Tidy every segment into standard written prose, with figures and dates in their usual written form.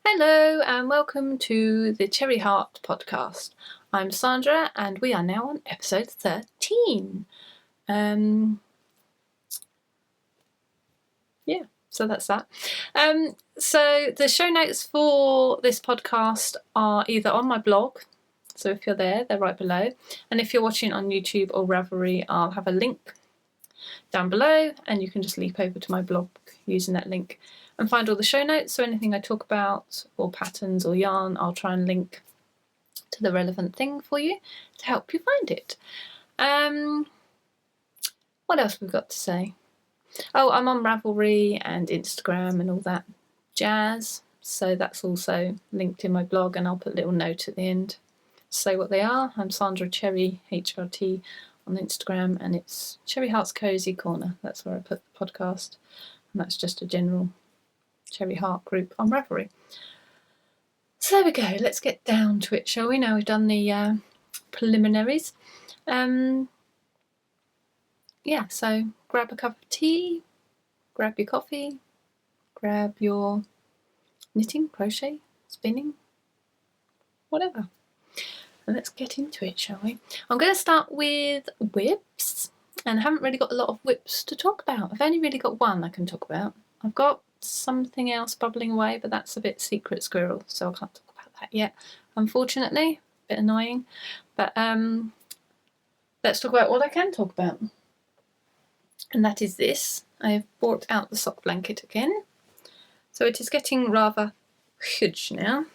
Hello and welcome to the Cherry Heart podcast. I'm Sandra and we are now on episode 13. So that's that. So the show notes for this podcast are either on my blog, so if you're there, they're right below. And if you're watching on YouTube or Ravelry, I'll have a link down below and you can just leap over to my blog using that link and find all the show notes. So anything I talk about or patterns or yarn, I'll try and link to the relevant thing for you to help you find it. What else have we got to say? Oh, I'm on Ravelry and Instagram and all that jazz. So that's also linked in my blog and I'll put a little note at the end to say what they are. I'm Sandra Cherry, HRT on Instagram, and it's Cherry Heart's Cozy Corner. That's where I put the podcast. And that's just a general Cherry Heart group on Ravelry. So there we go. Let's get down to it, shall we? Now we've done the preliminaries. So grab a cup of tea, grab your coffee, grab your knitting, crochet, spinning, whatever. And let's get into it, shall we? I'm going to start with whips, and I haven't really got a lot of whips to talk about. I've only really got one I can talk about. I've got something else bubbling away, but that's a bit secret squirrel, so I can't talk about that yet, unfortunately. A bit annoying. But let's talk about what I can talk about. And that is this. I have brought out the sock blanket again. So it is getting rather huge now.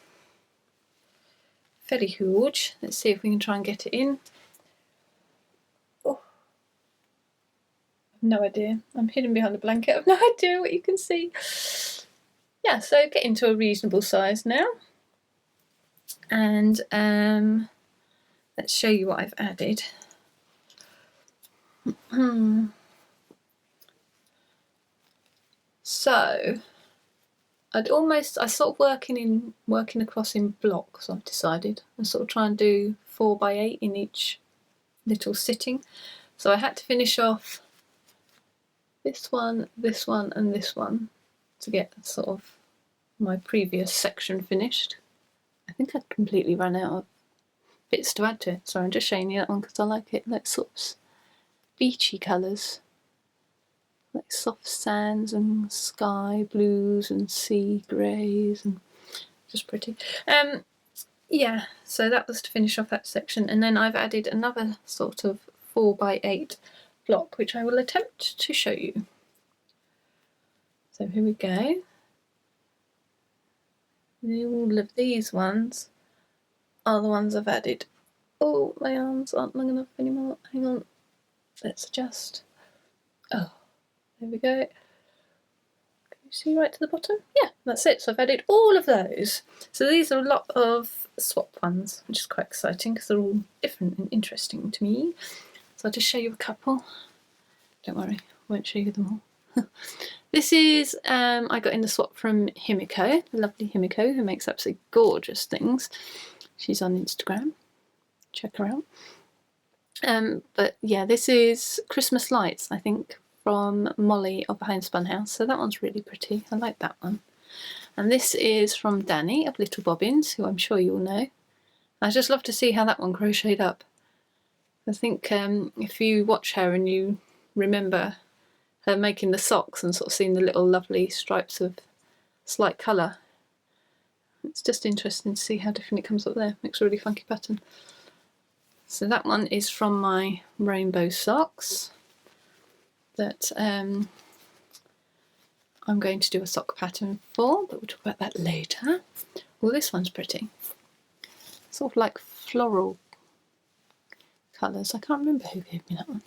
Very huge. Let's see if we can try and get it in. Oh, I've no idea. I'm hidden behind the blanket. I've no idea what you can see. Yeah, so getting to a reasonable size now. And let's show you what I've added. So I sort of working across in blocks, I've decided. I sort of try and do 4x8 in each little sitting. So I had to finish off this one, and this one to get sort of my previous section finished. I think I'd completely run out of bits to add to it. So I'm just showing you that one because I like it. Like sort of beachy colours. Like soft sands and sky blues and sea greys and just pretty. So that was to finish off that section, and then I've added another sort of 4x8 block which I will attempt to show you. So here we go. All of these ones are the ones I've added. Oh, my arms aren't long enough anymore. Hang on. Let's adjust. Oh. There we go. Can you see right to the bottom? Yeah, that's it. So I've added all of those. So these are a lot of swap ones, which is quite exciting because they're all different and interesting to me. So I'll just show you a couple. Don't worry, I won't show you them all. This is, I got in the swap from Himiko, the lovely Himiko, who makes absolutely gorgeous things. She's on Instagram. Check her out. But yeah, this is Christmas Lights, I think, from Molly of the Homespun House. So that one's really pretty. I like that one. And this is from Danny of Little Bobbins, who I'm sure you'll know. I just love to see how that one crocheted up. I think if you watch her and you remember her making the socks and sort of seeing the little lovely stripes of slight colour, it's just interesting to see how different it comes up there. Makes a really funky pattern. So that one is from my rainbow socks that I'm going to do a sock pattern for, but we'll talk about that later. Well, this one's pretty. Sort of like floral colours. I can't remember who gave me that one.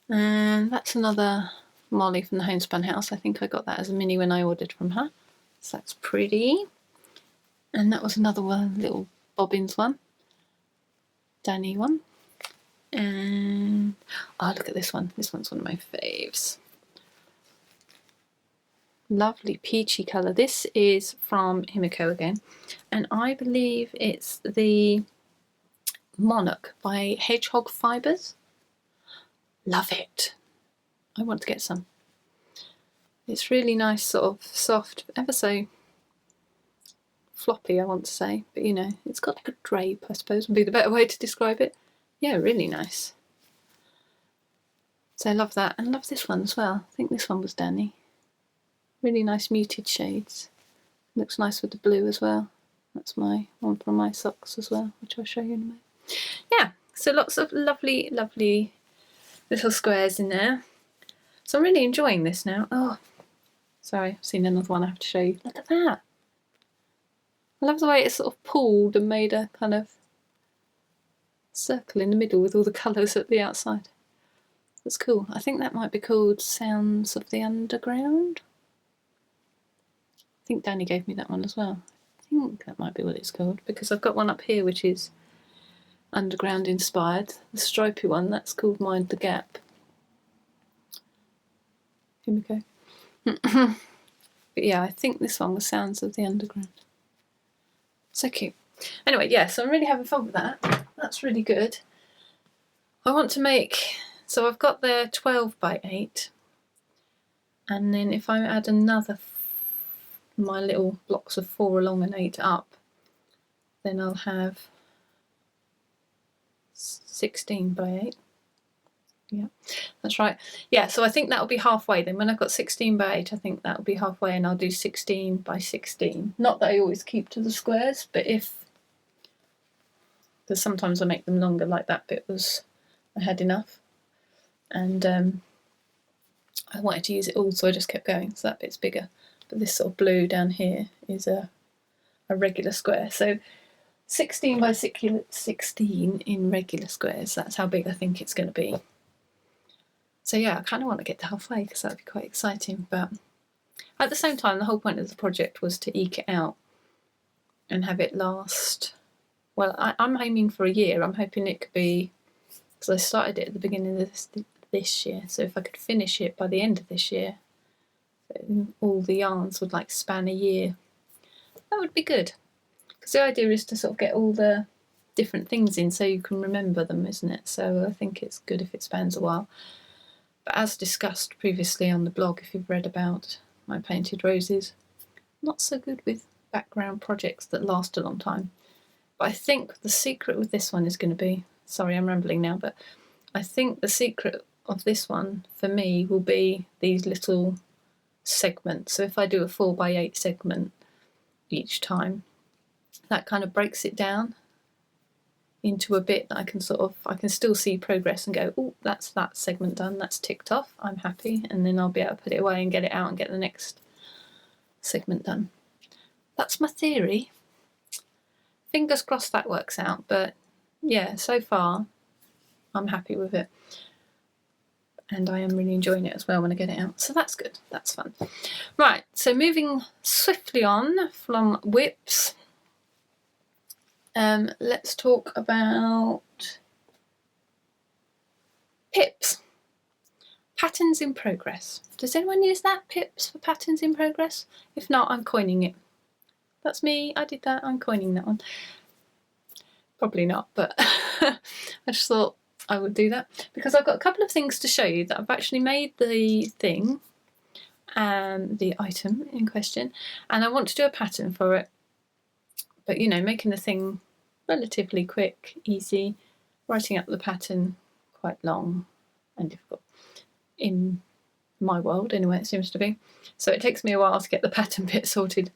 And that's another Molly from the Homespun House. I think I got that as a mini when I ordered from her. So that's pretty. And that was another one, little bobbins one. Danny one. And oh, look at this one. This one's one of my faves. Lovely peachy colour. This is from Himiko again, and I believe it's the Monarch by Hedgehog Fibres. Love it. I want to get some. It's really nice, sort of soft, ever so floppy, I want to say, but you know, it's got like a drape, I suppose would be the better way to describe it. Yeah, really nice. So I love that, and love this one as well. I think this one was Danny. Really nice muted shades. Looks nice with the blue as well. That's my one from my socks as well, which I'll show you in a moment. Yeah, so lots of lovely, lovely little squares in there. So I'm really enjoying this now. Oh, sorry, I've seen another one I have to show you. Look at that. I love the way it's sort of pulled and made a kind of circle in the middle with all the colours at the outside. That's cool. I think that might be called Sounds of the Underground. I think Danny gave me that one as well. I think that might be what it's called, because I've got one up here which is underground inspired. The stripy one, that's called Mind the Gap. Here we go. But yeah, I think this one was Sounds of the Underground. So cute. Anyway, yeah, so I'm really having fun with that. That's really good. I want to make, so I've got the 12 by 8, and then if I add another, my little blocks of 4 along and 8 up, then I'll have 16 by 8. Yeah, that's right. Yeah, so I think that'll be halfway then. When I've got 16 by 8, I think that'll be halfway, and I'll do 16 by 16. Not that I always keep to the squares, but if, because sometimes I make them longer, like that bit was, I had enough, and I wanted to use it all, so I just kept going, so that bit's bigger. But this sort of blue down here is a regular square, so 16 by 16 in regular squares, that's how big I think it's going to be. So yeah, I kind of want to get to halfway because that would be quite exciting, but at the same time the whole point of the project was to eke it out and have it last, well, I'm aiming for a year. I'm hoping it could be, because I started it at the beginning of this year, so if I could finish it by the end of this year, all the yarns would like span a year. That would be good, because the idea is to sort of get all the different things in so you can remember them, isn't it? So I think it's good if it spans a while. But as discussed previously on the blog, if you've read about my painted roses, not so good with background projects that last a long time. But I think the secret with this one is going to be, sorry I'm rambling now, but I think the secret of this one for me will be these little segments. So if I do a 4 by 8 segment each time, that kind of breaks it down into a bit that I can sort of, I can still see progress and go, oh, that's that segment done, that's ticked off, I'm happy, and then I'll be able to put it away and get it out and get the next segment done. That's my theory. Fingers crossed that works out, but yeah, so far I'm happy with it, and I am really enjoying it as well when I get it out, so that's good, that's fun. Right, so moving swiftly on from whips, let's talk about pips. Patterns in progress. Does anyone use that, pips, for patterns in progress? If not, I'm coining it. That's me, I did that, I'm coining that one. Probably not, but I just thought I would do that because I've got a couple of things to show you that I've actually made the thing, the item in question, and I want to do a pattern for it. But you know, making the thing relatively quick, easy, writing up the pattern quite long and difficult. In my world, anyway, it seems to be. So it takes me a while to get the pattern bit sorted.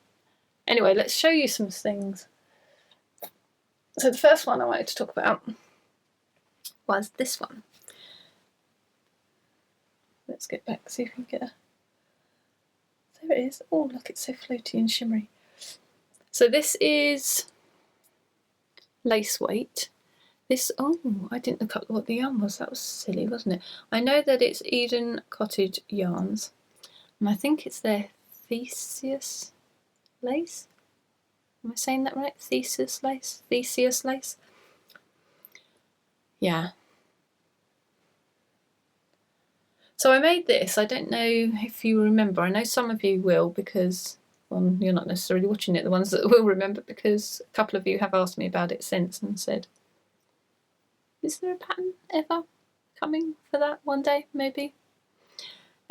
Anyway, let's show you some things. So the first one I wanted to talk about was this one. Let's get back, see if we can get a... There it is. Oh, look, it's so floaty and shimmery. So this is lace weight. This, oh, I didn't look up what the yarn was. That was silly, wasn't it? I know that it's Eden Cottage yarns, and I think it's their Theseus lace. Am I saying that right? Theseus lace? Theseus lace? Yeah. So I made this. I don't know if you remember. I know some of you will because, well, you're not necessarily watching it. The ones that will remember, because a couple of you have asked me about it since and said, is there a pattern ever coming for that one day, maybe?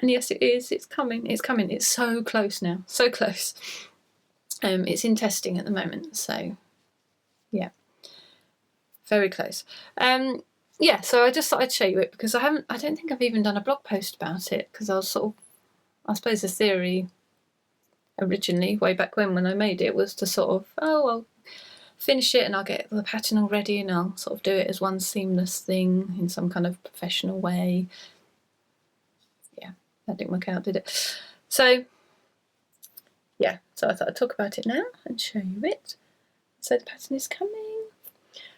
And yes, it is. It's coming. It's coming. It's so close now. So close. It's in testing at the moment. So, yeah. Very close. Yeah, so I just thought I'd show you it because I don't think I've even done a blog post about it because I was sort of, I suppose the theory originally, way back when I made it, was to sort of, oh, I'll finish it and I'll get the pattern all ready and I'll sort of do it as one seamless thing in some kind of professional way. Yeah, that didn't work out, did it? So, yeah, so I thought I'd talk about it now and show you it. So the pattern is coming.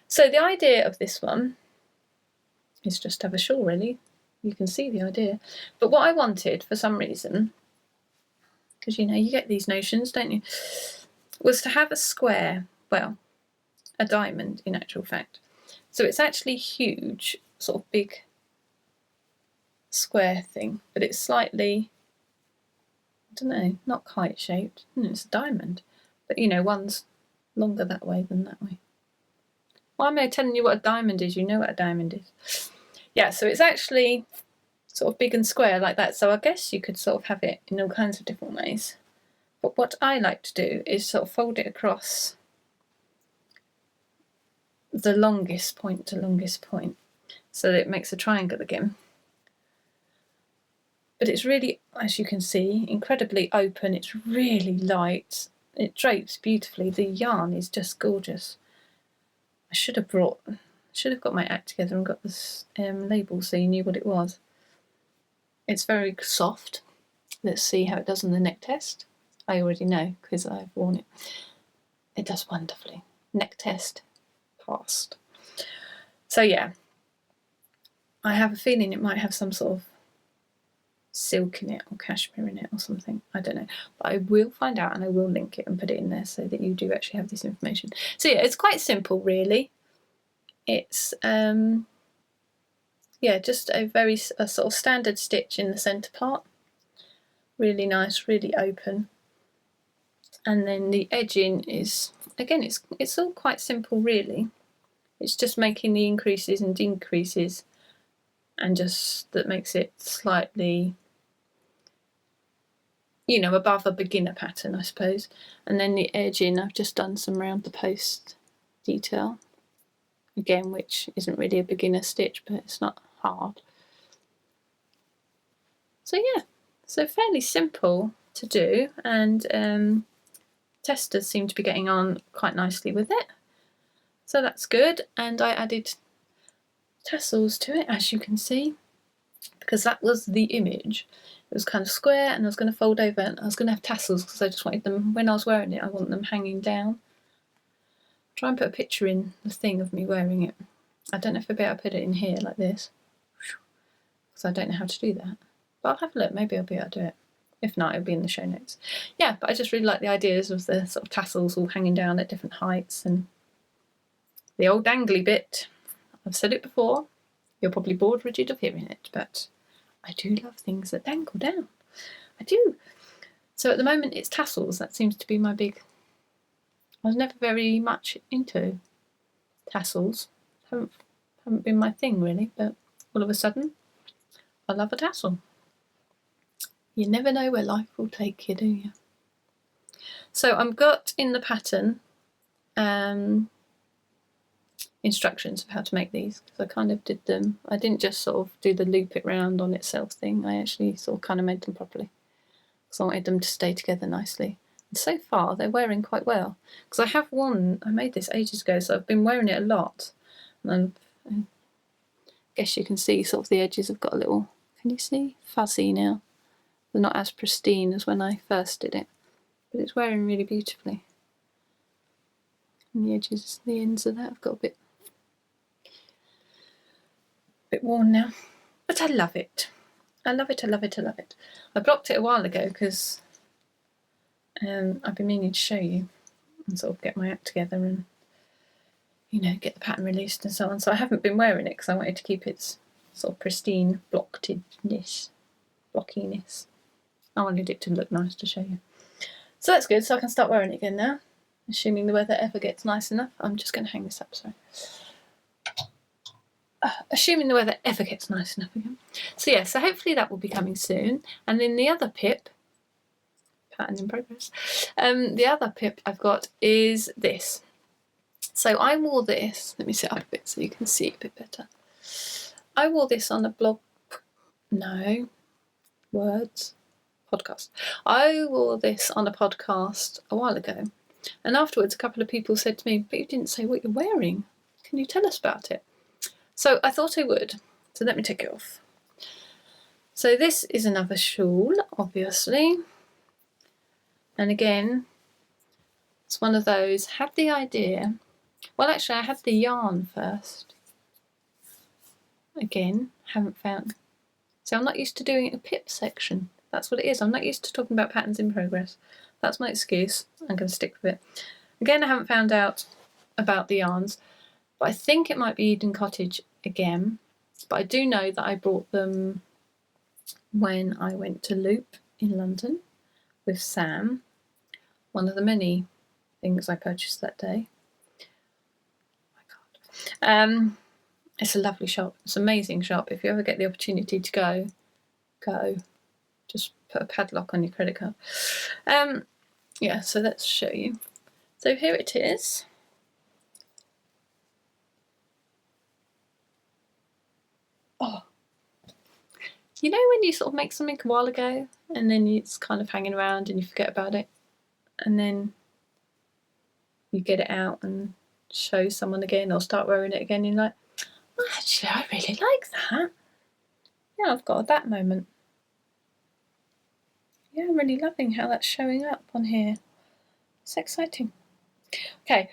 So the idea of this one is just to have a shawl, really. You can see the idea. But what I wanted, for some reason, because you know, you get these notions, don't you, was to have a square, well, a diamond in actual fact. So it's actually huge, sort of big square thing, but it's slightly, I don't know, not kite shaped. It's a diamond, but you know, one's longer that way than that way. Why am I telling you what a diamond is? You know what a diamond is. Yeah, so it's actually sort of big and square like that. So I guess you could sort of have it in all kinds of different ways. But what I like to do is sort of fold it across the longest point to longest point so that it makes a triangle again. But it's really, as you can see, incredibly open. It's really light. It drapes beautifully. The yarn is just gorgeous. I should have got my act together and got this label so you knew what it was. It's very soft. Let's see how it does on the neck test. I already know because I've worn it. It does wonderfully. Neck test passed. So yeah, I have a feeling it might have some sort of silk in it or cashmere in it or something. I don't know, but I will find out and I will link it and put it in there so that you do actually have this information. So yeah, it's quite simple really. It's yeah, just a sort of standard stitch in the centre part. Really nice, really open. And then the edging is, again, it's all quite simple really. It's just making the increases and decreases and just that makes it slightly, you know, above a beginner pattern, I suppose. And then the edging, I've just done some round the post detail, again, which isn't really a beginner stitch, but it's not hard. So yeah, so fairly simple to do, and testers seem to be getting on quite nicely with it. So that's good, and I added tassels to it, as you can see, because that was the image. It was kind of square and I was going to fold over and I was going to have tassels because I just wanted them, when I was wearing it, I want them hanging down. Try and put a picture in the thing of me wearing it. I don't know if I'll be able to put it in here like this because I don't know how to do that. But I'll have a look, maybe I'll be able to do it. If not, it'll be in the show notes. Yeah, but I just really like the ideas of the sort of tassels all hanging down at different heights and the old dangly bit. I've said it before, you're probably bored rigid of hearing it, but I do love things that dangle down. I do. So at the moment it's tassels. That seems to be my big... I was never very much into tassels. Haven't been my thing really, but all of a sudden I love a tassel. You never know where life will take you, do you? So I've got in the pattern instructions of how to make these, because I kind of did them. I didn't just sort of do the loop it round on itself thing. I actually sort of kind of made them properly because I wanted them to stay together nicely. And so far they're wearing quite well, because I have worn, I made this ages ago, so I've been wearing it a lot, and I guess you can see sort of the edges have got a little, can you see, fuzzy now. They're not as pristine as when I first did it, but it's wearing really beautifully. And the edges, the ends of that have got a bit worn now, but I love it. I love it, I love it, I love it. I blocked it a while ago because I've been meaning to show you and sort of get my act together and, you know, get the pattern released and so on. So I haven't been wearing it because I wanted to keep its sort of pristine blockiness. I wanted it to look nice to show you. So that's good, so I can start wearing it again now. Assuming the weather ever gets nice enough. I'm just going to hang this up, sorry. assuming the weather ever gets nice enough again. So yeah, so hopefully that will be coming soon. And then the other pip, pattern in progress, the other pip I've got is this. So I wore this, let me sit up a bit so you can see it a bit better. I wore this on a podcast. I wore this on a podcast a while ago, and afterwards a couple of people said to me, but you didn't say what you're wearing. Can you tell us about it? So I thought I would. So let me take it off. So this is another shawl, obviously. And again, it's one of those, had the idea. Well, actually, I had the yarn first. Again, haven't found. So I'm not used to doing a pip section. That's what it is. I'm not used to talking about patterns in progress. That's my excuse. I'm going to stick with it. Again, I haven't found out about the yarns, but I think it might be Eden Cottage again. But I do know that I brought them when I went to Loop in London with Sam. One of the many things I purchased that day. Oh my God. It's a lovely shop. It's an amazing shop. If you ever get the opportunity to go. Just put a padlock on your credit card. Yeah, so let's show you. So here it is. Oh, you know when you sort of make something a while ago and then it's kind of hanging around and you forget about it, and then you get it out and show someone again or start wearing it again, and you're like, oh, actually, I really like that. Yeah, I've got that moment. Yeah, I'm really loving how that's showing up on here. It's exciting. Okay,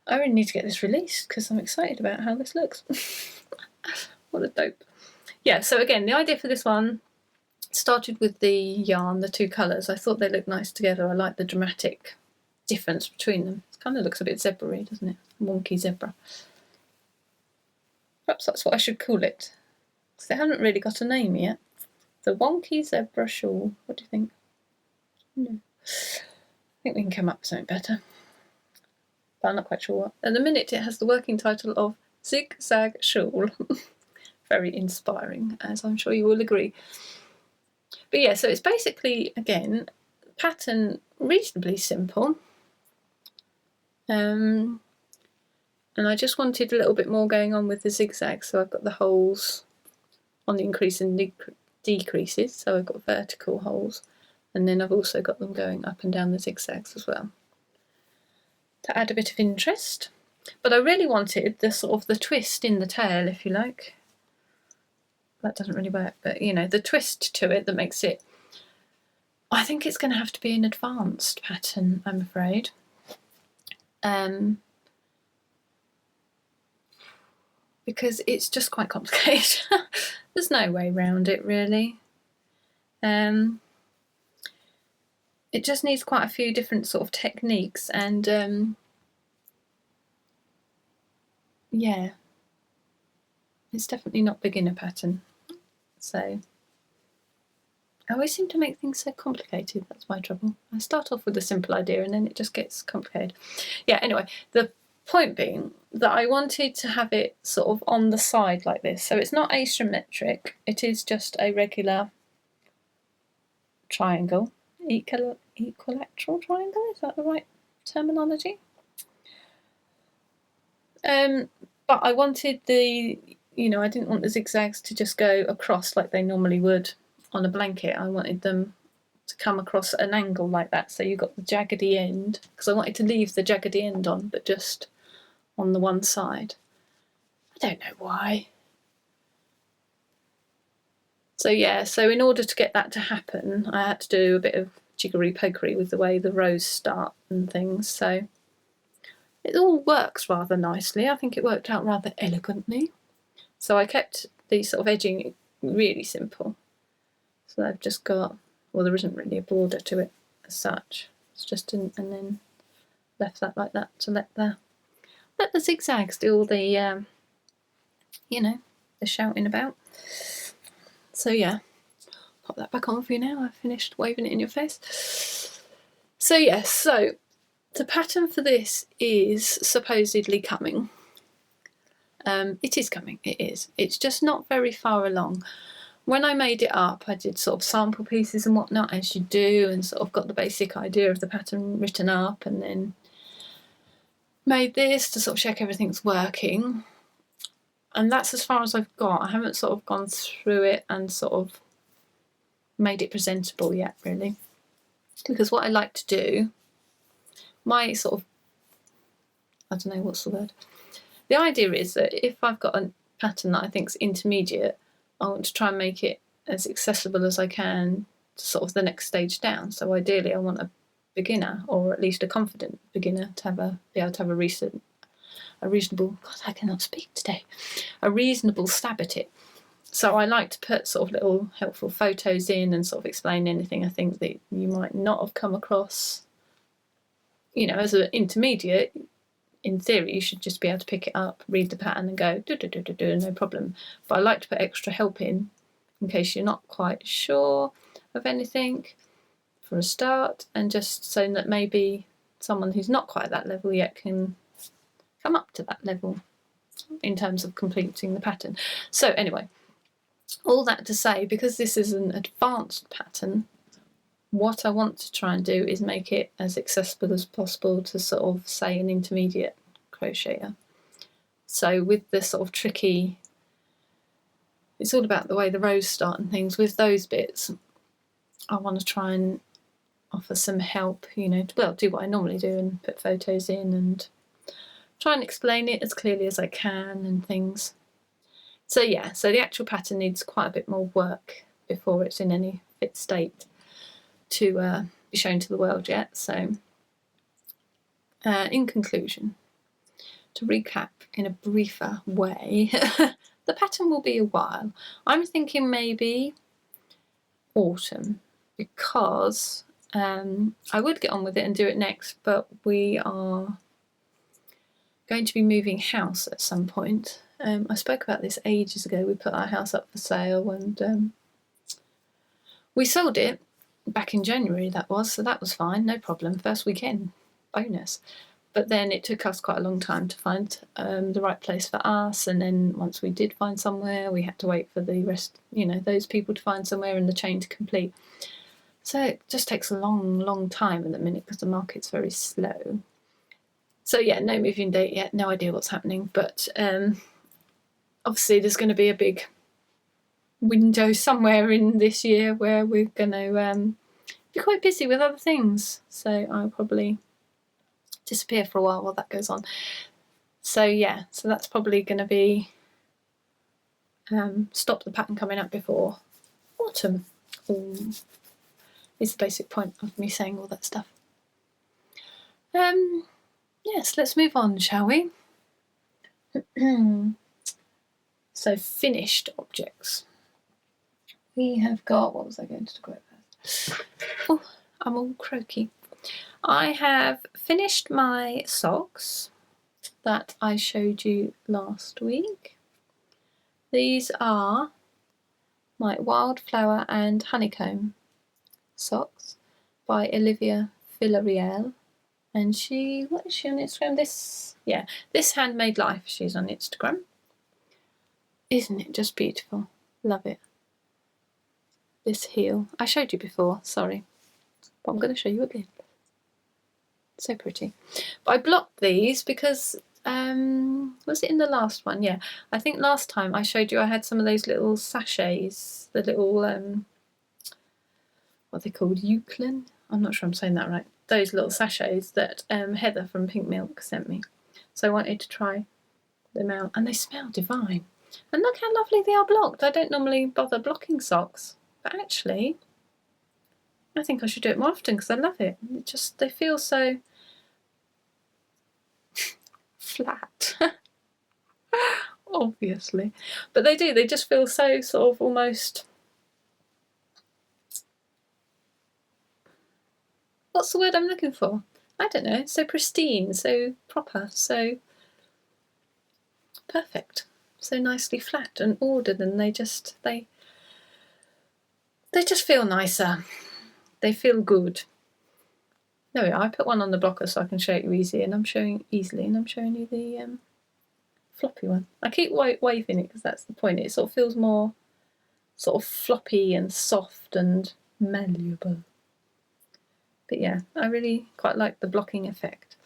I really need to get this released because I'm excited about how this looks. What a dope. Yeah, so again, the idea for this one started with the yarn, the two colours. I thought they looked nice together. I like the dramatic difference between them. It kind of looks a bit zebra-y, doesn't it? Wonky zebra. Perhaps that's what I should call it, because they haven't really got a name yet. The wonky zebra shawl. What do you think? No. I think we can come up with something better. But I'm not quite sure what. At the minute, it has the working title of Zigzag Shawl. Very inspiring, as I'm sure you will agree. But yeah, so it's basically, again, pattern reasonably simple. And I just wanted a little bit more going on with the zigzags, so I've got the holes on the increase and decreases, so I've got vertical holes, and then I've also got them going up and down the zigzags as well, to add a bit of interest. But I really wanted the sort of the twist in the tail, if you like. That doesn't really work, but you know, the twist to it that makes it. I think it's going to have to be an advanced pattern, I'm afraid. Because it's just quite complicated. There's no way around it, really. It just needs quite a few different sort of techniques, and yeah, it's definitely not beginner pattern. So I always seem to make things so complicated. That's my trouble. I start off with a simple idea and then it just gets complicated. Yeah, anyway, the point being that I wanted to have it sort of on the side like this. So it's not asymmetric. It is just a regular triangle. Equilateral triangle? Is that the right terminology? But I wanted the, you know, I didn't want the zigzags to just go across like they normally would on a blanket. I wanted them to come across at an angle like that, so you got the jaggedy end, because I wanted to leave the jaggedy end on, but just on the one side. I don't know why. So yeah, so in order to get that to happen, I had to do a bit of jiggery-pokery with the way the rows start and things, so it all works rather nicely. I think it worked out rather elegantly. So I kept the sort of edging really simple. So I've just got, well, there isn't really a border to it as such. It's just and then left that like that to let the zigzags do all the, you know, the shouting about. So yeah, pop that back on for you now. I've finished waving it in your face. So yes, so the pattern for this is supposedly coming. It is coming, it is. It's just not very far along. When I made it up, I did sort of sample pieces and whatnot, as you do, and sort of got the basic idea of the pattern written up, and then made this to sort of check everything's working. And that's as far as I've got. I haven't sort of gone through it and sort of made it presentable yet, really. Because what I like to do, my sort of, I don't know what's the word. The idea is that if I've got a pattern that I think is intermediate, I want to try and make it as accessible as I can to sort of the next stage down. So ideally I want a beginner, or at least a confident beginner, to be able to have a reasonable, God, I cannot speak today, a reasonable stab at it. So I like to put sort of little helpful photos in and sort of explain anything I think that you might not have come across. You know, as an intermediate, in theory, you should just be able to pick it up, read the pattern and go, no problem. But I like to put extra help in case you're not quite sure of anything for a start, and just so that maybe someone who's not quite at that level yet can come up to that level in terms of completing the pattern. So anyway, all that to say, because this is an advanced pattern, what I want to try and do is make it as accessible as possible to sort of, say, an intermediate crocheter. So with the sort of tricky, it's all about the way the rows start and things. With those bits, I want to try and offer some help, you know, well, do what I normally do and put photos in and try and explain it as clearly as I can and things. So yeah, so the actual pattern needs quite a bit more work before it's in any fit state to be shown to the world yet. So in conclusion, to recap in a briefer way, the pattern will be a while. I'm thinking maybe autumn, because I would get on with it and do it next, but we are going to be moving house at some point. I spoke about this ages ago. We put our house up for sale and we sold it back in January, that was, so that was fine, no problem. First weekend, bonus. But then it took us quite a long time to find the right place for us, and then once we did find somewhere, we had to wait for the rest, you know, those people to find somewhere and the chain to complete. So it just takes a long time at the minute because the market's very slow. So yeah, no moving date yet, no idea what's happening, but obviously there's going to be a big window somewhere in this year where we're going to be quite busy with other things. So I'll probably disappear for a while that goes on. So yeah, so that's probably going to be stop the pattern coming up before autumn. Is the basic point of me saying all that stuff. Yes, let's move on, shall we? So finished objects. We have got, what was I going to talk about first? Oh, I'm all croaky. I have finished my socks that I showed you last week. These are my Wildflower and Honeycomb socks by Olivia Villarreal. And she, what is she on Instagram? This Handmade Life, she's on Instagram. Isn't it just beautiful? Love it. This heel, I showed you before, sorry, but I'm going to show you again. So pretty. But I blocked these because, was it in the last one? Yeah, I think last time I showed you I had some of those little sachets, the little, what are they called, Euclid? I'm not sure I'm saying that right. Those little sachets that Heather from Pink Milk sent me. So I wanted to try them out, and they smell divine. And look how lovely they are blocked. I don't normally bother blocking socks, but actually I think I should do it more often because I love it. They feel so flat. Obviously. But they do, they just feel so sort of almost, what's the word I'm looking for? I don't know, so pristine, so proper, so perfect, so nicely flat and ordered, and they just feel nicer. They feel good. There we are. I put one on the blocker so I can show you easily, and I'm showing you the floppy one. I keep waving it because that's the point. It sort of feels more sort of floppy and soft and malleable. But yeah, I really quite like the blocking effect.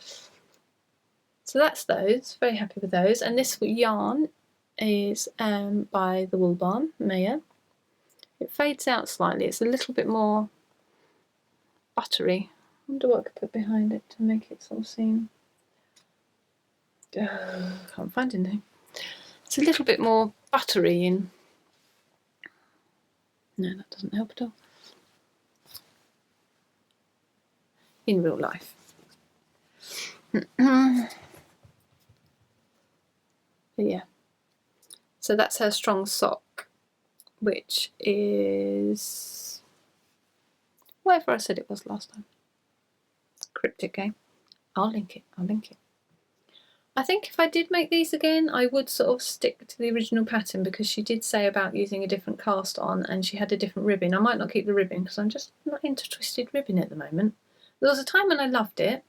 So that's those. Very happy with those. And this yarn is by the Wool Barn, Maya. It fades out slightly. It's a little bit more buttery. I wonder what I could put behind it to make it sort of seem... can't find anything. It's a little bit more buttery in... No, that doesn't help at all. In real life. But yeah. So that's her strong sock, which is whatever I said it was last time. Cryptic game. I'll link it. I think if I did make these again, I would sort of stick to the original pattern, because she did say about using a different cast on and she had a different ribbon. I might not keep the ribbon because I'm just not into twisted ribbon at the moment. There was a time when I loved it,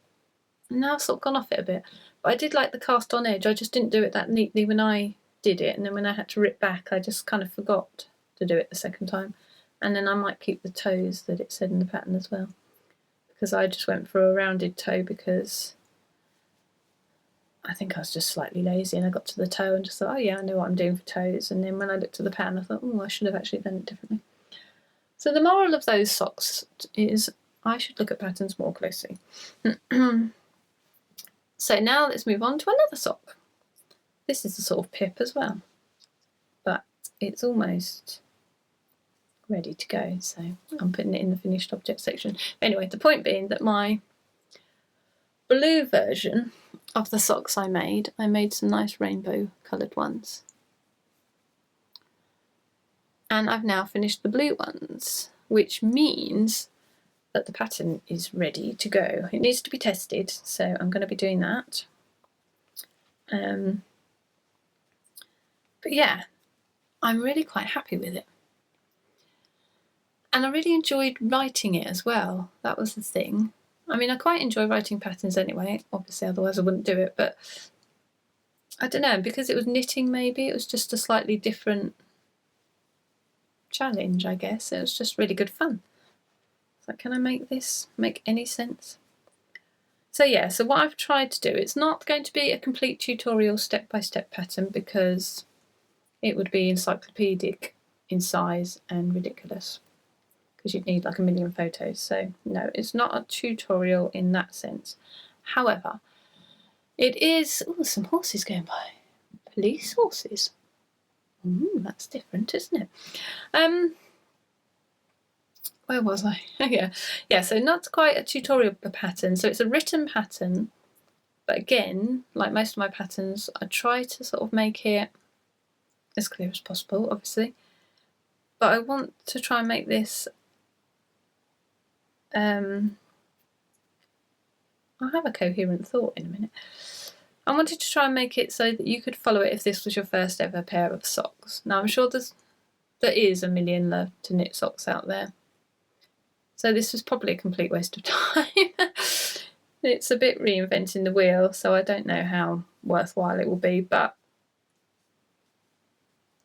and now I've sort of gone off it a bit. But I did like the cast on edge. I just didn't do it that neatly when I did it, and then when I had to rip back, I just kind of forgot to do it the second time. And then I might keep the toes that it said in the pattern as well, because I just went for a rounded toe because I think I was just slightly lazy, and I got to the toe and just thought, oh yeah, I know what I'm doing for toes. And then when I looked at the pattern, I thought, oh, I should have actually done it differently. So the moral of those socks is I should look at patterns more closely. So now let's move on to another sock. This is a sort of pip as well, but it's almost ready to go, so I'm putting it in the finished object section. Anyway, the point being that my blue version of the socks I made some nice rainbow coloured ones. And I've now finished the blue ones, which means that the pattern is ready to go. It needs to be tested, so I'm going to be doing that. But yeah, I'm really quite happy with it. And I really enjoyed writing it as well. That was the thing. I mean, I quite enjoy writing patterns anyway, obviously, otherwise I wouldn't do it, but I don't know, because it was knitting maybe, it was just a slightly different challenge, I guess. It was just really good fun. Like, can I make this make any sense? So yeah, so what I've tried to do, it's not going to be a complete tutorial step-by-step pattern because it would be encyclopedic in size and ridiculous, because you'd need like a million photos. So no, it's not a tutorial in that sense. However, it is... Oh, some horses going by. Police horses. That's different, isn't it? Where was I? yeah, so not quite a tutorial pattern. So it's a written pattern, but again, like most of my patterns, I try to sort of make it as clear as possible, obviously. But I want to try and make this... I'll have a coherent thought in a minute. I wanted to try and make it so that you could follow it if this was your first ever pair of socks. Now I'm sure there is a million Love to Knit socks out there. So this was probably a complete waste of time. It's a bit reinventing the wheel, so I don't know how worthwhile it will be, but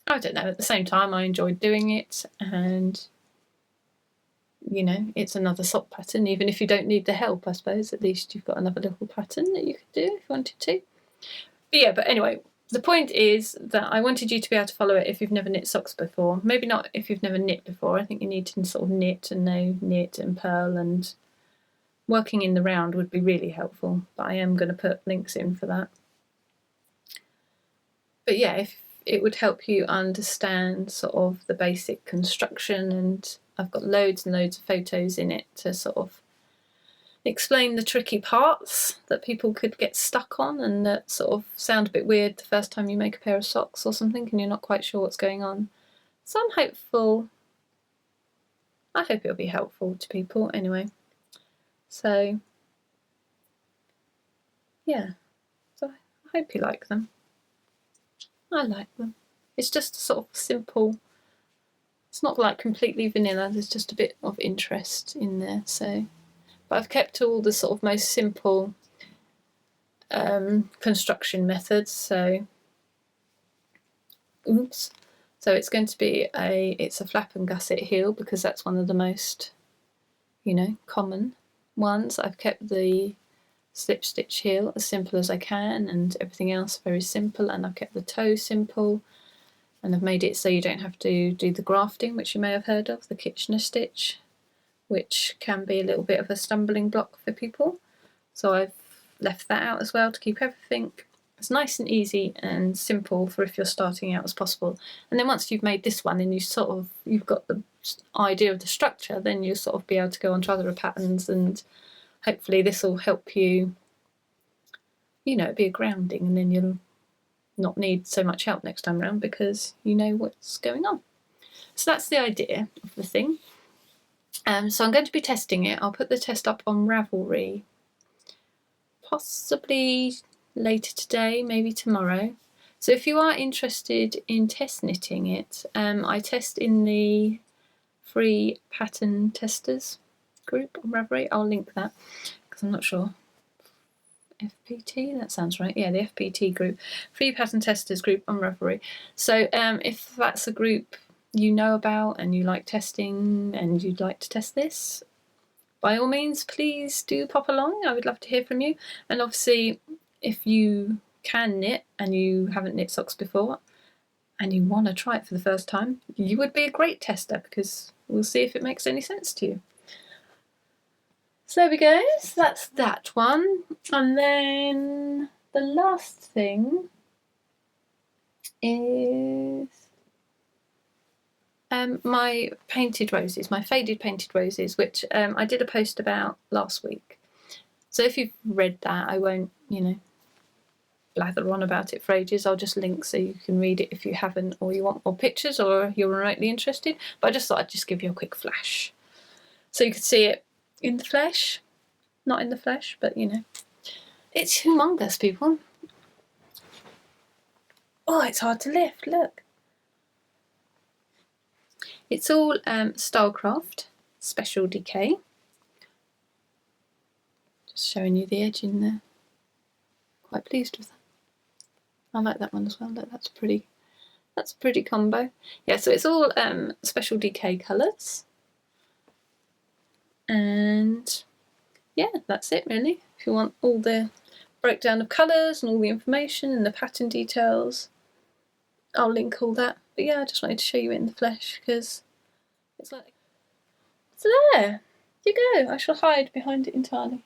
I don't know, at the same time I enjoyed doing it, and you know, it's another sock pattern. Even if you don't need the help, I suppose, at least you've got another little pattern that you could do if you wanted to. But yeah, but anyway, the point is that I wanted you to be able to follow it if you've never knit socks before. Maybe not if you've never knit before. I think you need to sort of knit and know knit and purl, and working in the round would be really helpful. But I am going to put links in for that. But yeah, if it would help you understand sort of the basic construction, and I've got loads and loads of photos in it to sort of explain the tricky parts that people could get stuck on and that sort of sound a bit weird the first time you make a pair of socks or something and you're not quite sure what's going on. So I'm hopeful. I hope it'll be helpful to people anyway. So yeah, so I hope you like them. I like them. It's just sort of simple. It's not like completely vanilla, there's just a bit of interest in there. So, but I've kept all the sort of most simple construction methods. So Oops. So it's going to be it's a flap and gusset heel, because that's one of the most, you know, common ones. I've kept the slip stitch heel as simple as I can, and everything else very simple, and I've kept the toe simple, and I've made it so you don't have to do the grafting, which you may have heard of, the Kitchener stitch, which can be a little bit of a stumbling block for people. So I've left that out as well to keep everything as nice and easy and simple for if you're starting out as possible. And then once you've made this one and you've got the idea of the structure, then you'll sort of be able to go on to other patterns, and hopefully this will help you, you know, be a grounding, and then you'll not need so much help next time around because you know what's going on. So that's the idea of the thing. So I'm going to be testing it. I'll put the test up on Ravelry possibly later today, maybe tomorrow. So if you are interested in test knitting it, I test in the free pattern testers group on Ravelry. I'll link that because I'm not sure. FPT, that sounds right. Yeah, the FPT group, free pattern testers group on Ravelry. So if that's a group you know about and you like testing and you'd like to test this, by all means, please do pop along. I would love to hear from you. And obviously, if you can knit and you haven't knit socks before and you want to try it for the first time, you would be a great tester, because we'll see if it makes any sense to you. So there we go. So that's that one. And then the last thing is my painted roses, my faded painted roses, which I did a post about last week. So if you've read that, I won't, you know, blather on about it for ages. I'll just link so you can read it if you haven't, or you want more pictures, or you're remotely interested. But I just thought I'd just give you a quick flash so you could see it in the flesh. Not in the flesh, but you know. It's humongous, people. Oh, it's hard to lift, look. It's all Stylecraft Special Decay. Just showing you the edge in there. Quite pleased with that. I like that one as well. Look, that's pretty. That's a pretty combo. Yeah, so it's all Special Decay colours. And yeah, that's it really. If you want all the breakdown of colours and all the information and the pattern details, I'll link all that. But yeah, I just wanted to show you it in the flesh because it's like, so there you go. I shall hide behind it entirely.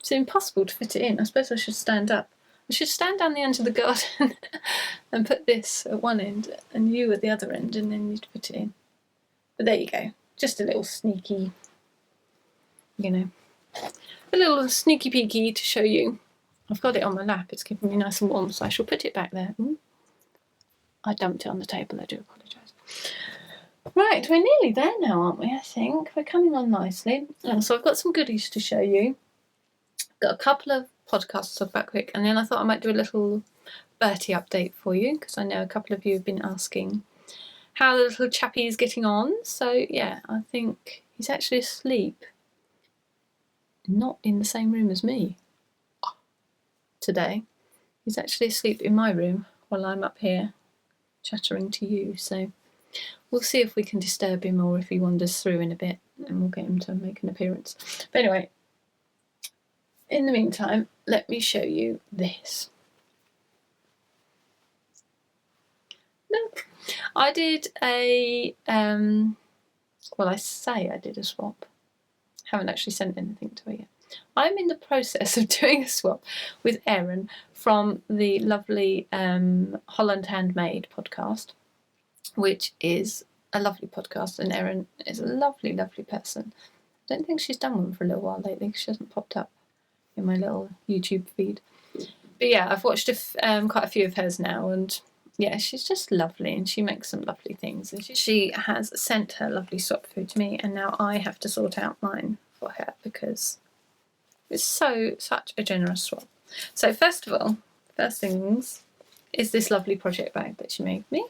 It's impossible to fit it in. I suppose I should stand up. I should stand down the end of the garden and put this at one end and you at the other end, and then you'd put it in. But there you go. Just a little sneaky, you know, a little sneaky peeky to show you. I've got it on my lap. It's keeping me nice and warm, so I shall put it back there. I dumped it on the table. I do apologise. Right, we're nearly there now, aren't we? I think we're coming on nicely. So I've got some goodies to show you. Got a couple of podcasts to talk about quick, and then I thought I might do a little Bertie update for you, because I know a couple of you have been asking how the little chappie is getting on. So yeah, I think he's actually asleep, not in the same room as me today. He's actually asleep in my room while I'm up here chattering to you. So we'll see if we can disturb him or if he wanders through in a bit, and we'll get him to make an appearance. But anyway, in the meantime, let me show you this. Look, I did a, well, I say I did a swap. Haven't actually sent anything to her yet. I'm in the process of doing a swap with Erin from the lovely Holland Handmade podcast, which is a lovely podcast, and Erin is a lovely, lovely person. I don't think she's done one for a little while lately. She hasn't popped up in my little YouTube feed. But yeah, I've watched quite a few of hers now, and yeah, she's just lovely, and she makes some lovely things. And she has sent her lovely swap food to me, and now I have to sort out mine for her because it's such a generous swap. So first of all, first things is this lovely project bag that she made me,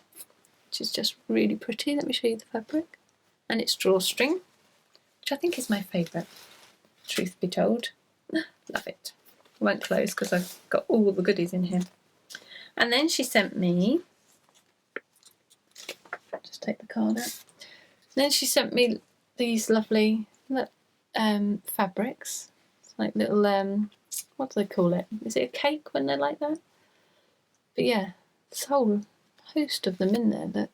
which is just really pretty. Let me show you the fabric. And it's drawstring, which I think is my favourite, truth be told. Love it. I won't close because I've got all the goodies in here. And then she sent me, just take the card out. Then she sent me these lovely fabrics. It's like little, what do they call it? Is it a cake when they're like that? But yeah, this whole host of them in there. Look,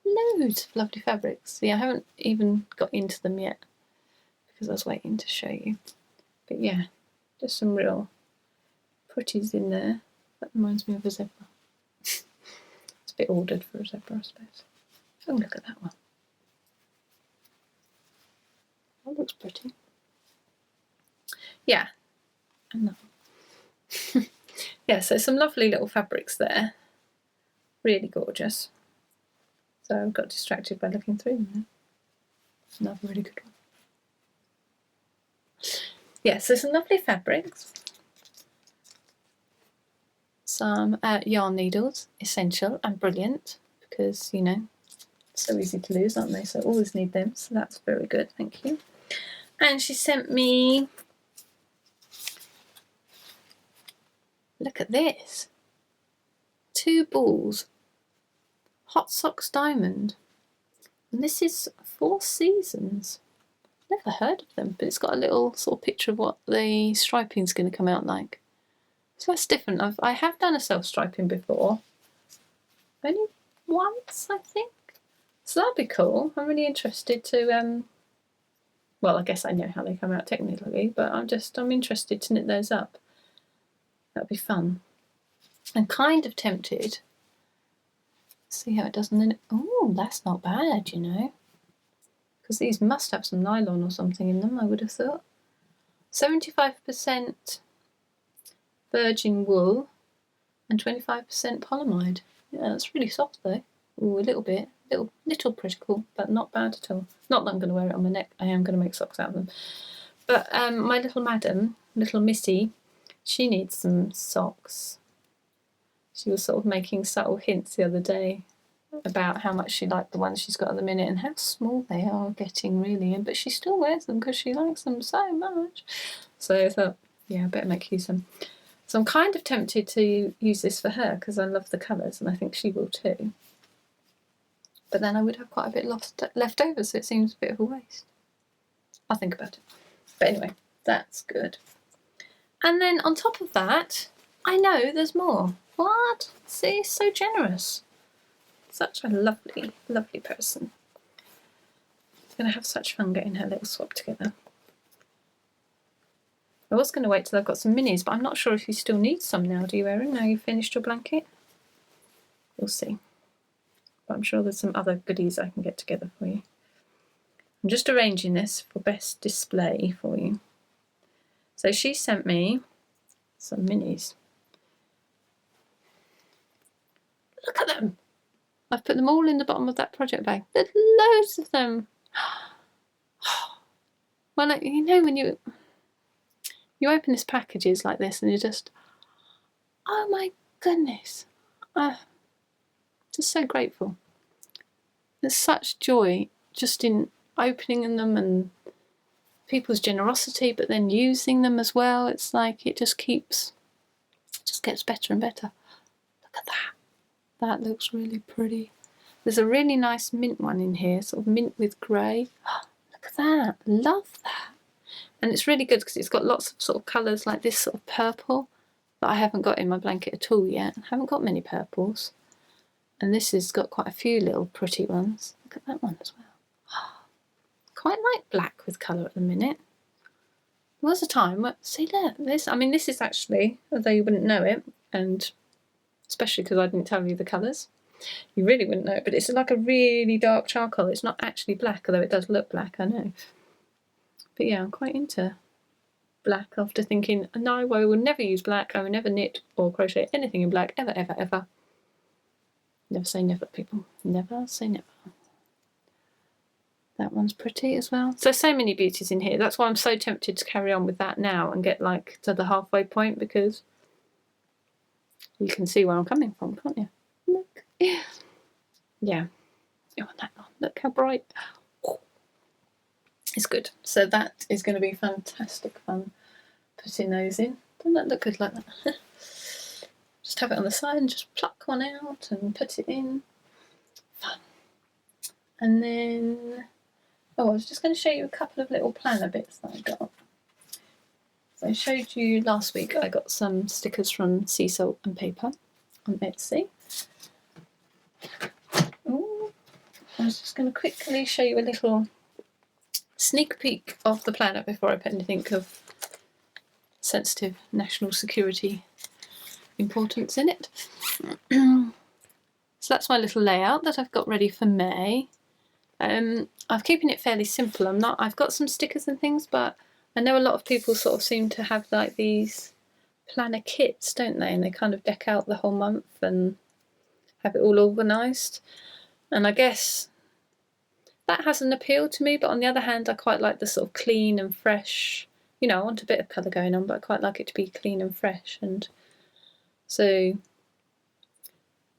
loads of lovely fabrics. Yeah, I haven't even got into them yet because I was waiting to show you. But yeah, just some real pretties in there. That reminds me of a zebra. It's a bit ordered for a zebra, I suppose. Oh, look at that one. That looks pretty. Yeah, and that one. Yeah, so some lovely little fabrics there. Really gorgeous. So I got distracted by looking through them there. Another really good one. Yeah, so some lovely fabrics. Some yarn needles, essential and brilliant, because, you know, so easy to lose, aren't they? So always need them, so that's very good, thank you. And she sent me, look at this, 2 balls, Hot Socks Diamond, and this is 4 Seasons. Never heard of them, but it's got a little sort of picture of what the striping is going to come out like. So that's different. I have done a self-striping before, only once, I think. So that'd be cool. I'm really interested to, well, I guess I know how they come out technically, but I'm interested to knit those up. That'd be fun. I'm kind of tempted. See how it does in the... Oh, that's not bad, you know. Because these must have some nylon or something in them, I would have thought. 75% virgin wool and 25% polyamide. Yeah, that's really soft though. Ooh, a little bit, little pretty, but not bad at all. Not that I'm going to wear it on my neck. I am going to make socks out of them. But my little madam, little Missy, she needs some socks. She was sort of making subtle hints the other day about how much she liked the ones she's got at the minute and how small they are getting really. But she still wears them because she likes them so much. So I thought, yeah, I better make use of them. So I'm kind of tempted to use this for her because I love the colours and I think she will too. But then I would have quite a bit left over, so it seems a bit of a waste. I'll think about it. But anyway, that's good. And then on top of that, I know there's more. What? See, so generous. Such a lovely, lovely person. I'm going to have such fun getting her little swap together. I was going to wait till I've got some minis, but I'm not sure if you still need some now, do you, Erin? Now you've finished your blanket? We'll see. But I'm sure there's some other goodies I can get together for you. I'm just arranging this for best display for you. So she sent me some minis. Look at them! I've put them all in the bottom of that project bag. There's loads of them. Well, you know when you open this packages like this and you're just, oh my goodness. Just so grateful. There's such joy just in opening them and people's generosity, but then using them as well. It's like it just gets better and better. Look at that. That looks really pretty. There's a really nice mint one in here, sort of mint with grey. Look at that. Love that. And it's really good because it's got lots of sort of colours like this sort of purple that I haven't got in my blanket at all yet. I haven't got many purples. And this has got quite a few little pretty ones. Look at that one as well. Quite like black with colour at the minute. There was a time where, see look, this is actually, although you wouldn't know it, and especially because I didn't tell you the colours, you really wouldn't know it, but it's like a really dark charcoal. It's not actually black, although it does look black, I know. But yeah, I'm quite into black after thinking, no, I will never use black. I will never knit or crochet anything in black, ever, ever, ever. Never say never, people. Never say never. That one's pretty as well. So many beauties in here. That's why I'm so tempted to carry on with that now and get like to the halfway point, because you can see where I'm coming from, can't you? Look. Yeah. Oh, that one. Look how bright. It's good. So that is going to be fantastic fun putting those in. Doesn't that look good like that? Just just have it on the side and just pluck one out and put it in. Fun. And then, I was just going to show you a couple of little planner bits that I got. So I showed you last week I got some stickers from Sea Salt and Paper on Etsy. Ooh, I was just going to quickly show you a little sneak peek of the planner before I put anything of sensitive national security importance in it. So that's my little layout that I've got ready for May. I'm keeping it fairly simple. I've got some stickers and things, but I know a lot of people sort of seem to have like these planner kits, don't they? And they kind of deck out the whole month and have it all organised. And I guess that has an appeal to me, but on the other hand, I quite like the sort of clean and fresh. You know, I want a bit of colour going on, but I quite like it to be clean and fresh. And so,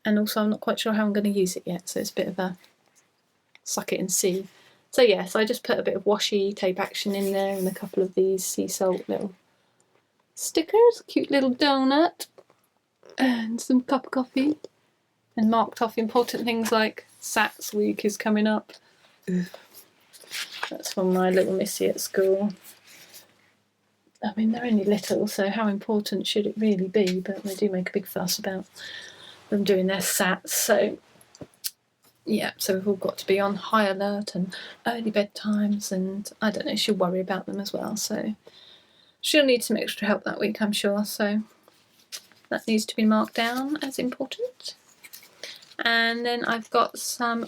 and also I'm not quite sure how I'm going to use it yet, so it's a bit of a suck it and see. So yeah, so I just put a bit of washi tape action in there and a couple of these sea salt little stickers, cute little donut, and some cup of coffee, and marked off important things like Sats week is coming up. That's from my little missy at school. I mean, they're only little, so how important should it really be? But they do make a big fuss about them doing their Sats. So yeah, so we've all got to be on high alert and early bedtimes, and I don't know, she'll worry about them as well. So she'll need some extra help that week, I'm sure. So that needs to be marked down as important. And then I've got some,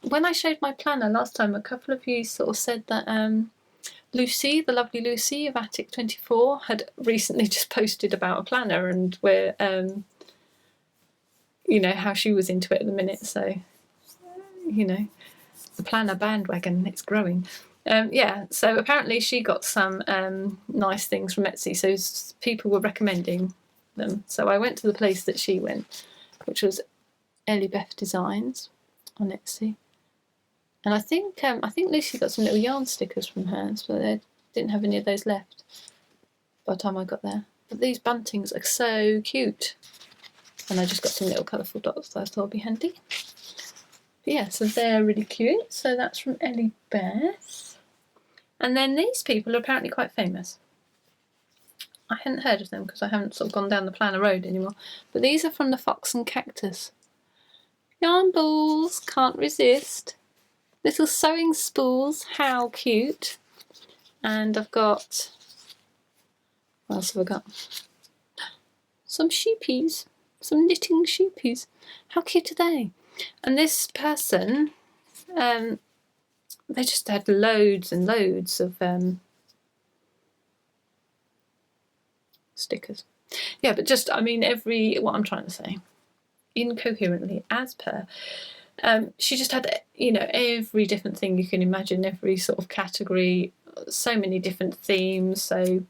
when I showed my planner last time, a couple of you sort of said that Lucy, the lovely Lucy of Attic 24, had recently just posted about a planner and where, you know, how she was into it at the minute. So, you know, the planner bandwagon, it's growing. Yeah, so apparently she got some nice things from Etsy, so people were recommending them. So I went to the place that she went, which was Ellie Beth Designs on Etsy. And I think Lucy got some little yarn stickers from her, so they didn't have any of those left by the time I got there. But these buntings are so cute. And I just got some little colourful dots that I thought would be handy. But yeah, so they're really cute. So that's from Ellie Beth. And then these people are apparently quite famous. I hadn't heard of them because I haven't sort of gone down the planner road anymore. But these are from the Fox and Cactus. Yarn balls, can't resist. Little sewing spools, how cute. And I've got, what else have I got? Some sheepies, some knitting sheepies. How cute are they? And this person, they just had loads and loads of stickers. Yeah, but just, I mean, what I'm trying to say, incoherently, as per, she just had, you know, every different thing you can imagine, every sort of category, so many different themes, so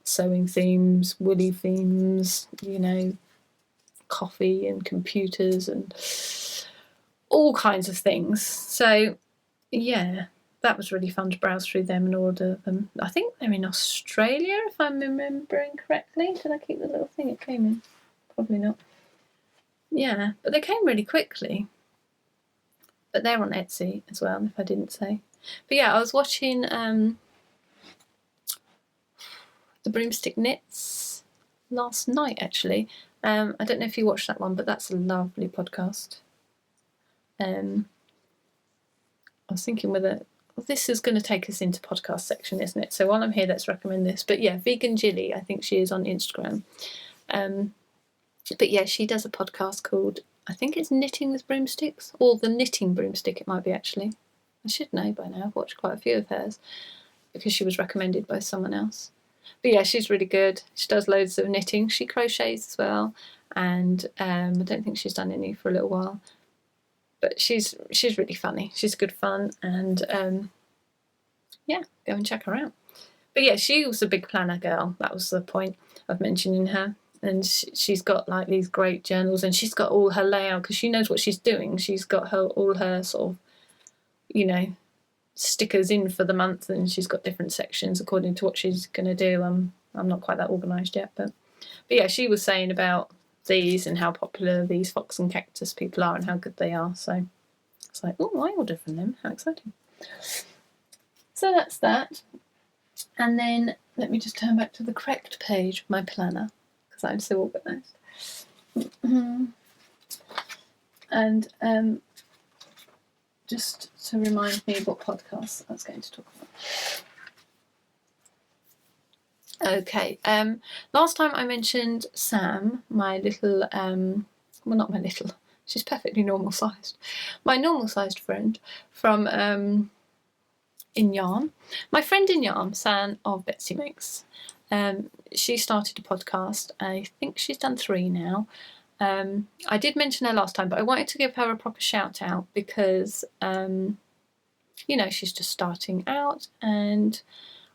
sewing themes, woolly themes, you know, coffee and computers and all kinds of things. So yeah, that was really fun to browse through them and order them. I think they're in Australia, if I'm remembering correctly. Did I keep the little thing it came in? Probably not. Yeah, but they came really quickly. But they're on Etsy as well, if I didn't say. But yeah, I was watching the Broomstick Knits last night, actually. I don't know if you watched that one, but that's a lovely podcast. I was thinking whether this is going to take us into podcast section, isn't it? So while I'm here, let's recommend this. But yeah, veganjilly, I think she is on Instagram. But yeah, she does a podcast called, I think it's Knitting with Broomsticks, or the Knitting Broomstick it might be actually. I should know by now, I've watched quite a few of hers because she was recommended by someone else. But yeah, she's really good. She does loads of knitting. She crochets as well, and I don't think she's done any for a little while. But she's really funny. She's good fun, and yeah, go and check her out. But yeah, she was a big planner girl. That was the point of mentioning her. And she's got like these great journals, and she's got all her layout because she knows what she's doing. She's got all her sort of, you know, stickers in for the month, and she's got different sections according to what she's going to do. I'm not quite that organised yet, but yeah, she was saying about these and how popular these fox and cactus people are and how good they are. So it's like, oh, I ordered from them. How exciting. So that's that. And then let me just turn back to the correct page of my planner because I'm so organised. And just to remind me what podcasts I was going to talk about. Okay, last time I mentioned Sam, my little, well, not my little, she's perfectly normal sized, my normal sized friend from in Yarn. My friend in Yarn, San of Betsy Makes, she started a podcast. I think she's done 3 now. I did mention her last time, but I wanted to give her a proper shout out because, you know, she's just starting out and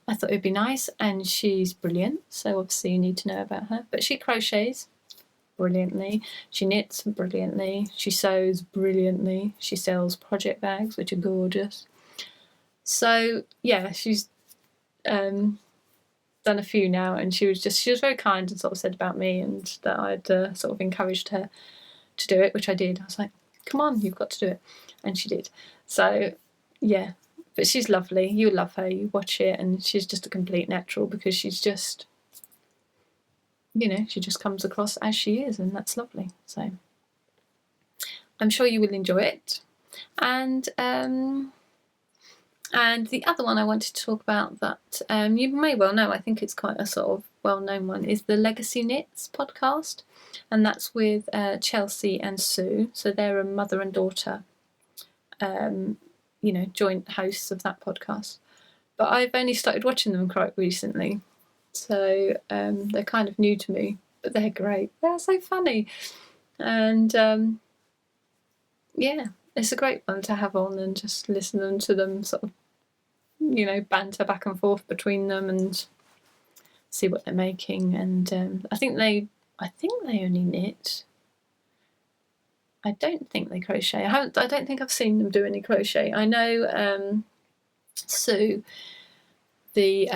I thought it'd be nice, and she's brilliant. So obviously you need to know about her. But she crochets brilliantly. She knits brilliantly. She sews brilliantly. She sells project bags, which are gorgeous. So yeah, she's done a few now, and she was very kind and sort of said about me and that I'd sort of encouraged her to do it, which I did. I was like, come on, you've got to do it, and she did. So yeah, but she's lovely. You love her, you watch it, and she's just a complete natural because she's just, you know, she just comes across as she is, and that's lovely. So I'm sure you will enjoy it. And the other one I wanted to talk about that you may well know, I think it's quite a sort of well-known one, is the Legacy Knits podcast. And that's with Chelsea and Sue. So they're a mother and daughter, you know, joint hosts of that podcast. But I've only started watching them quite recently. So they're kind of new to me, but they're great. They're so funny. And yeah, it's a great one to have on and just listen to them sort of, you know, banter back and forth between them and see what they're making. And I think they only knit. I don't think they crochet. I don't think I've seen them do any crochet. I know Sue, the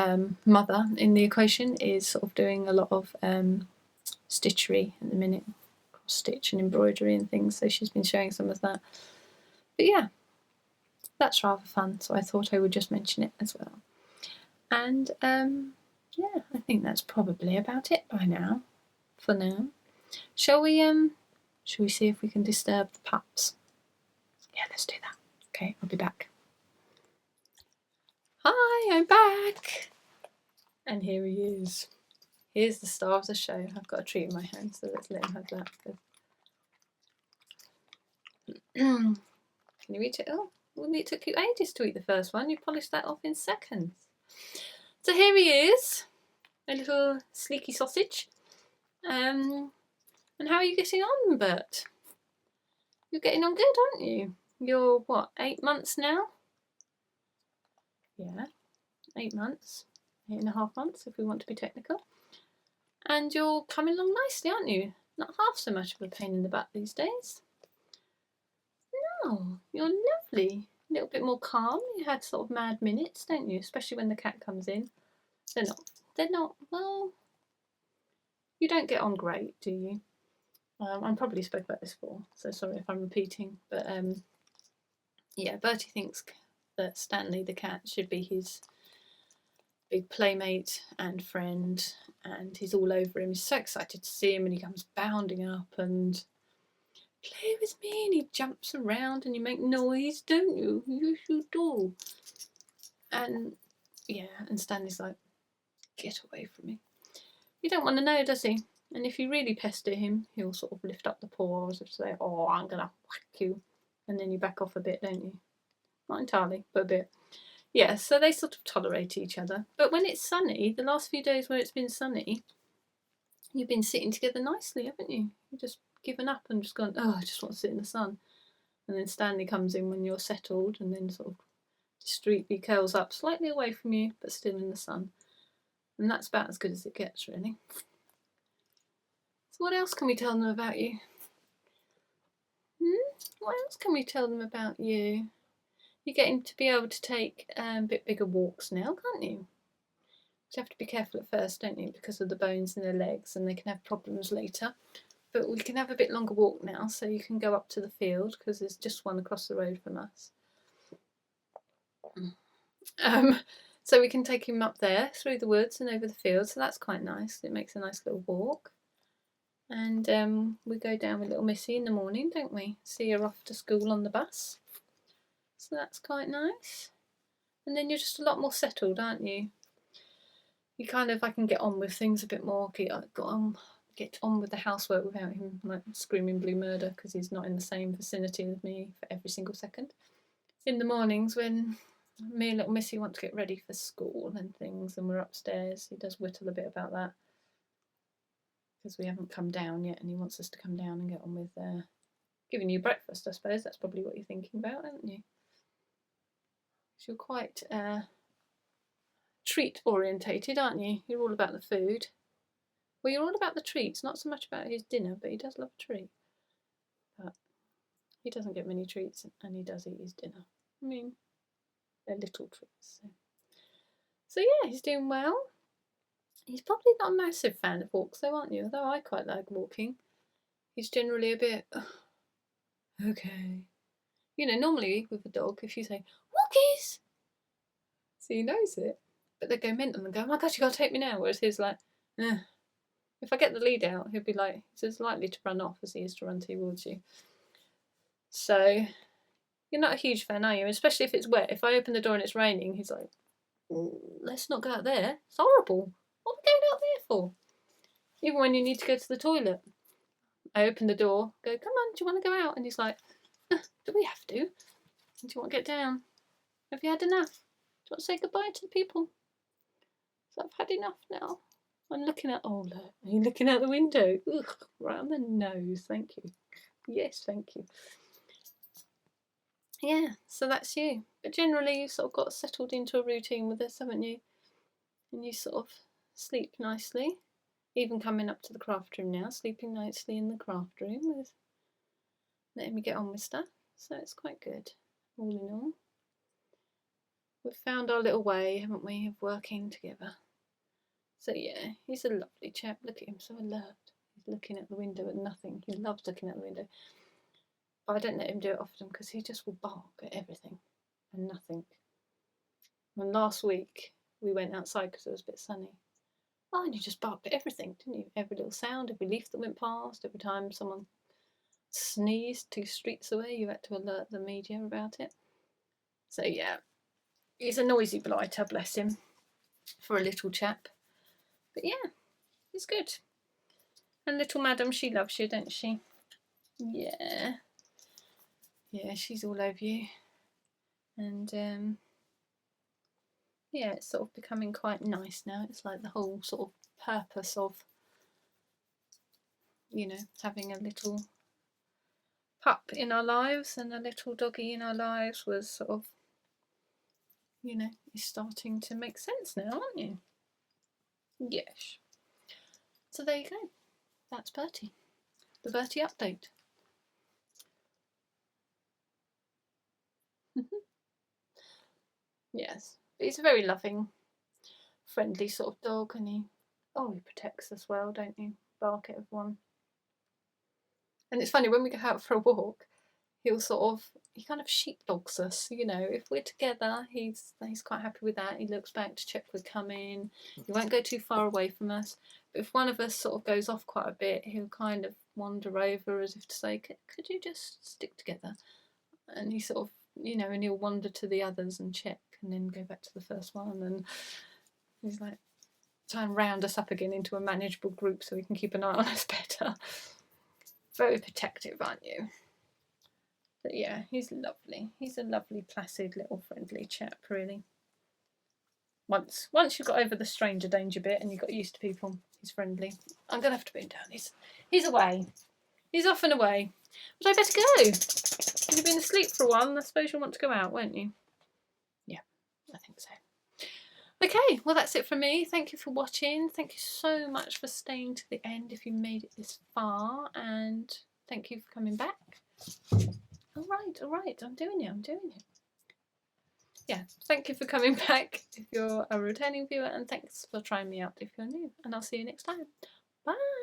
mother in the equation, is sort of doing a lot of stitchery at the minute, cross stitch and embroidery and things. So she's been showing some of that. But yeah, that's rather fun. So I thought I would just mention it as well. And yeah, I think that's probably about it by now. For now, shall we see if we can disturb the pups? Yeah, let's do that. Okay, I'll be back. Hi, I'm back. And here he is. Here's the star of the show. I've got a treat in my hand, so let's let him have that. Can you eat it all? Well, it took you ages to eat the first one. You polished that off in seconds. So here he is, a little sleeky sausage. And how are you getting on, Bert? You're getting on good, aren't you? You're, what, 8 months now? Yeah, 8 months. 8.5 months, if we want to be technical. And you're coming along nicely, aren't you? Not half so much of a pain in the butt these days. No, you're lovely. A little bit more calm. You had sort of mad minutes, don't you? Especially when the cat comes in. They're not, well, you don't get on great, do you? I probably spoke about this before, so sorry if I'm repeating. But yeah, Bertie thinks that Stanley the cat should be his big playmate and friend, and he's all over him. He's so excited to see him, and he comes bounding up and play with me, and he jumps around, and you make noise, don't you? Yes, you do. And yeah, and Stanley's like, get away from me. He don't want to know, does he? And if you really pester him, he'll sort of lift up the paws and say, oh, I'm going to whack you. And then you back off a bit, don't you? Not entirely, but a bit. Yeah, so they sort of tolerate each other. But when it's sunny, the last few days where it's been sunny, you've been sitting together nicely, haven't you? You've just given up and just gone, oh, I just want to sit in the sun. And then Stanley comes in when you're settled and then sort of discreetly curls up slightly away from you, but still in the sun. And that's about as good as it gets, really. So what else can we tell them about you? What else can we tell them about you? You're getting to be able to take a bit bigger walks now, can't you? You have to be careful at first, don't you, because of the bones in their legs, and they can have problems later. but we can have a bit longer walk now, so you can go up to the field because there's just one across the road from us. So we can take him up there through the woods and over the field, so that's quite nice. It makes a nice little walk. And we go down with little Missy in the morning, don't we? See her off to school on the bus. So that's quite nice. And then you're just a lot more settled, aren't you? You kind of, I can get on with things a bit more, get on with the housework without him like screaming blue murder because he's not in the same vicinity as me for every single second. In the mornings when me and little Missy want to get ready for school and things and we're upstairs, he does whittle a bit about that because we haven't come down yet and he wants us to come down and get on with giving you breakfast, I suppose. That's probably what you're thinking about, aren't you? So you're quite treat orientated, aren't you? You're all about the food. Well, you're all about the treats, not so much about his dinner, but he does love a treat. But he doesn't get many treats and he does eat his dinner. I mean, they're little treats. So yeah, he's doing well. He's probably not a massive fan of walks though, aren't you? Although I quite like walking. He's generally a bit, okay. You know, normally with a dog, if you say, walkies, so he knows it. But they go mental and go, oh my gosh, you gotta take me now. Whereas he's like, if I get the lead out, he'll be like, he's as likely to run off as he is to run towards you. So you're not a huge fan, are you? Especially if it's wet. If I open the door and it's raining, he's like, let's not go out there. It's horrible. What are we going out there for? Even when you need to go to the toilet. I open the door, go, come on, do you want to go out? And he's like, do we have to? Do you want to get down? Have you had enough? Do you want to say goodbye to the people? So I've had enough now. I'm looking at, oh look, are you looking out the window? Ugh, right on the nose, thank you. Yes, thank you. Yeah, so that's you. But generally you've sort of got settled into a routine with this, haven't you? And you sort of sleep nicely. Even coming up to the craft room now, sleeping nicely in the craft room with letting me get on with stuff. So it's quite good, all in all. We've found our little way, haven't we, of working together. So yeah, he's a lovely chap. Look at him, so alert. He's looking at the window at nothing. He loves looking at the window. But I don't let him do it often because he just will bark at everything and nothing. And last week we went outside because it was a bit sunny. Oh, and you just barked at everything, didn't you? Every little sound, every leaf that went past, every time someone sneezed 2 streets away, you had to alert the media about it. So yeah, he's a noisy blighter, bless him, for a little chap. But yeah, he's good. And little madam, she loves you, don't she? Yeah. Yeah, she's all over you. And yeah, it's sort of becoming quite nice now. It's like the whole sort of purpose of, you know, having a little pup in our lives and a little doggy in our lives was sort of, you know, is starting to make sense now, aren't you? Yes. So there you go. That's Bertie. The Bertie update. Yes. But he's a very loving, friendly sort of dog, and he protects us well, don't you? Bark at everyone. And it's funny, when we go out for a walk, he kind of sheepdogs us, you know. If we're together, he's quite happy with that. He looks back to check we're coming. He won't go too far away from us. But if one of us sort of goes off quite a bit, he'll kind of wander over as if to say, could you just stick together? And he sort of, you know, and he'll wander to the others and check and then go back to the first one. And he's like, try and round us up again into a manageable group so we can keep an eye on us better. Very protective, aren't you? But yeah, he's lovely. He's a lovely, placid, little friendly chap, really. Once you got over the stranger danger bit and you got used to people, he's friendly. I'm going to have to put him down. He's away. He's off and away. But I better go. You've been asleep for a while and I suppose you'll want to go out, won't you? Yeah, I think so. Okay, well that's it from me. Thank you for watching. Thank you so much for staying to the end if you made it this far. And thank you for coming back. All right, I'm doing it. Yeah, thank you for coming back if you're a returning viewer, and thanks for trying me out if you're new. And I'll see you next time. Bye.